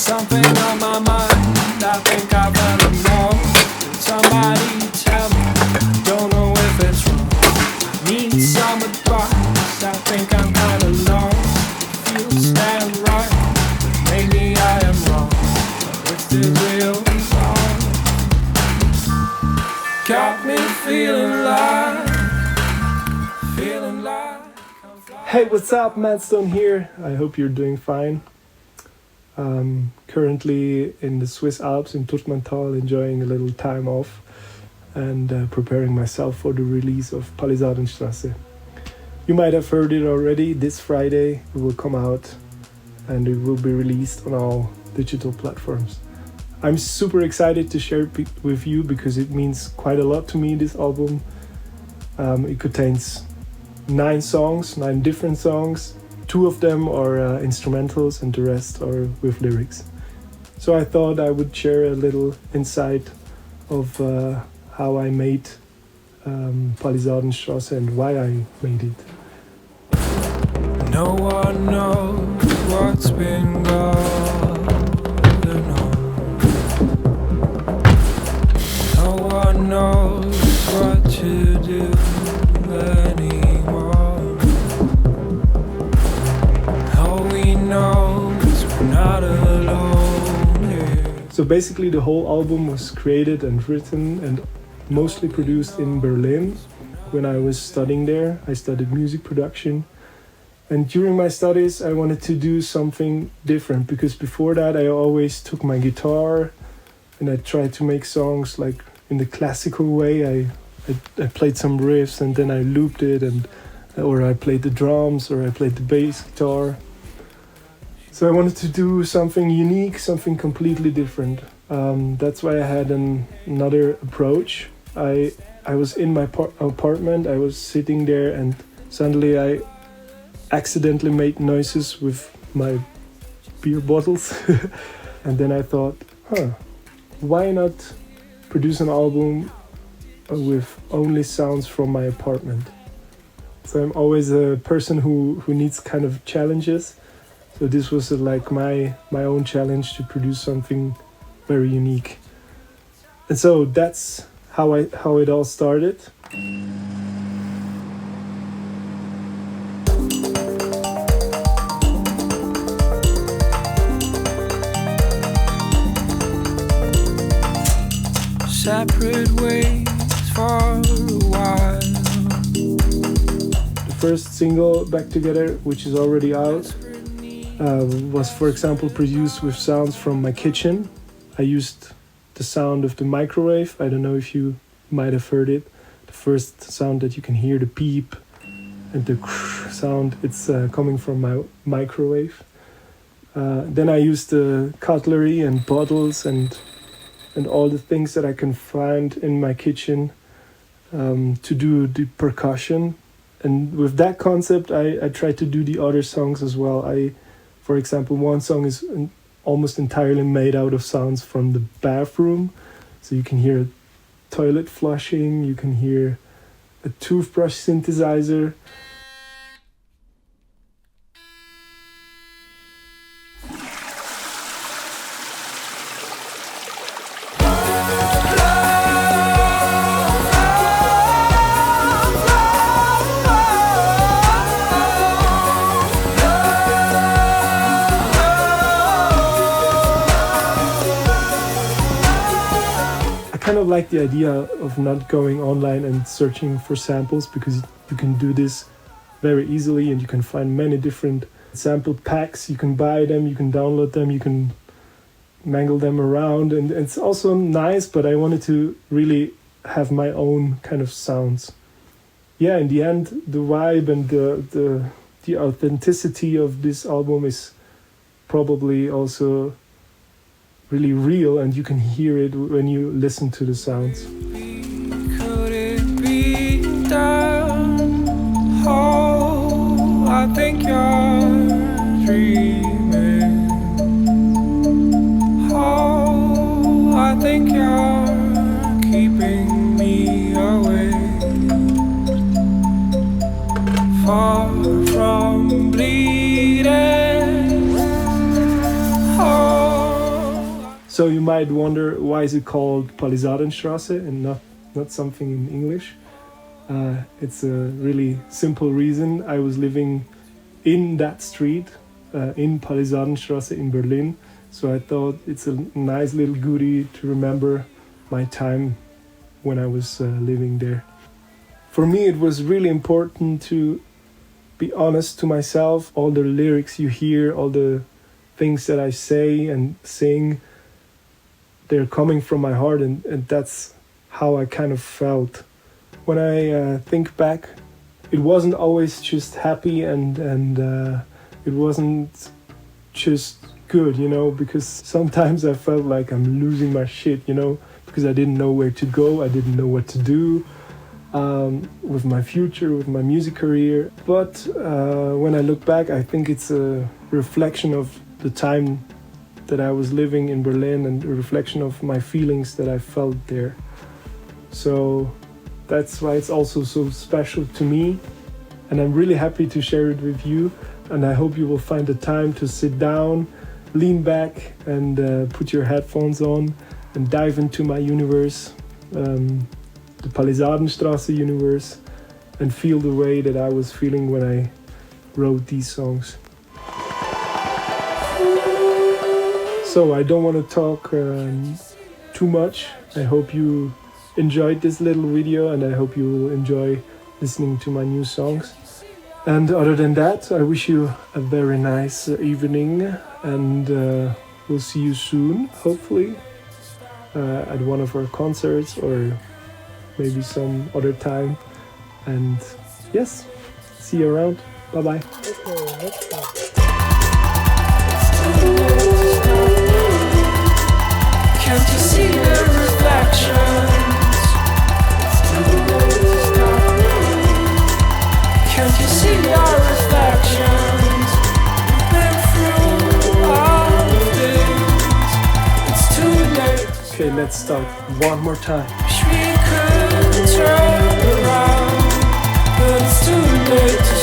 something on my mind. I think I better know. Somebody tell me. Don't know if it's wrong. I need some advice. I think I'm kinda lost. It feels damn right. Maybe I am wrong. But if the real wrong got me feeling like. Hey, what's up? Madstone here. I hope you're doing fine. Currently in the Swiss Alps in Turtmantal, enjoying a little time off and preparing myself for the release of Palisadenstrasse. You might have heard it already. This Friday it will come out and it will be released on all digital platforms. I'm super excited to share it with you because it means quite a lot to me, this album. It contains 9 different songs. 2 of them are instrumentals and the rest are with lyrics. So I thought I would share a little insight of how I made Palisadenstrasse and why I made it. No one knows what's been going on. No one knows what to do anymore. All we know is we're not alone here. So basically the whole album was created and written and mostly produced in Berlin. When I was studying there, I studied music production. And during my studies, I wanted to do something different because before that, I always took my guitar and I tried to make songs like in the classical way. I played some riffs and then I looped it, or I played the drums, or I played the bass guitar. So I wanted to do something unique, something completely different. That's why I had another approach. I was in my apartment, I was sitting there and suddenly I accidentally made noises with my beer bottles. And then I thought, why not produce an album with only sounds from my apartment? So I'm always a person who needs kind of challenges. So this was like my own challenge to produce something very unique. And so that's how it all started. Separate ways for a while. The first single, Back Together, which is already out, was, for example, produced with sounds from my kitchen. I used the sound of the microwave. I don't know if you might have heard it. The first sound that you can hear, the beep and the sound, it's coming from my microwave. Then I used the cutlery and bottles and all the things that I can find in my kitchen to do the percussion. And with that concept, I tried to do the other songs as well. For example, one song is almost entirely made out of sounds from the bathroom. So you can hear a toilet flushing, you can hear a toothbrush synthesizer. I kind of like the idea of not going online and searching for samples because you can do this very easily and you can find many different sample packs. You can buy them, you can download them, you can mangle them around, and it's also nice, but I wanted to really have my own kind of sounds. Yeah, in the end, the vibe and the authenticity of this album is probably also really real, and you can hear it when you listen to the sounds. Could it be done? Oh, I think you're dreaming. Oh, I think you're keeping me awake, far from bleeding. Oh, So you might wonder, why is it called Palisadenstrasse and not something in English? It's a really simple reason. I was living in that street, in Palisadenstrasse in Berlin. So I thought it's a nice little goodie to remember my time when I was living there. For me, it was really important to be honest to myself. All the lyrics you hear, all the things that I say and sing, they're coming from my heart, and that's how I kind of felt. When I think back, it wasn't always just happy and it wasn't just good, you know, because sometimes I felt like I'm losing my shit, you know, because I didn't know where to go, I didn't know what to do with my future, with my music career. But when I look back, I think it's a reflection of the time that I was living in Berlin and a reflection of my feelings that I felt there. So that's why it's also so special to me, and I'm really happy to share it with you. And I hope you will find the time to sit down, lean back, and put your headphones on and dive into my universe, the Palisadenstrasse universe, and feel the way that I was feeling when I wrote these songs. So I don't want to talk too much. I hope you enjoyed this little video, and I hope you will enjoy listening to my new songs. And other than that, I wish you a very nice evening, and we'll see you soon, hopefully, at one of our concerts or maybe some other time. And yes, see you around. Bye-bye. Okay, let's go. Can't you see the reflections? Can't you see your reflections? We've been through all things. It's too late. Okay, let's start one more time. Wish we could turn around, but it's too late to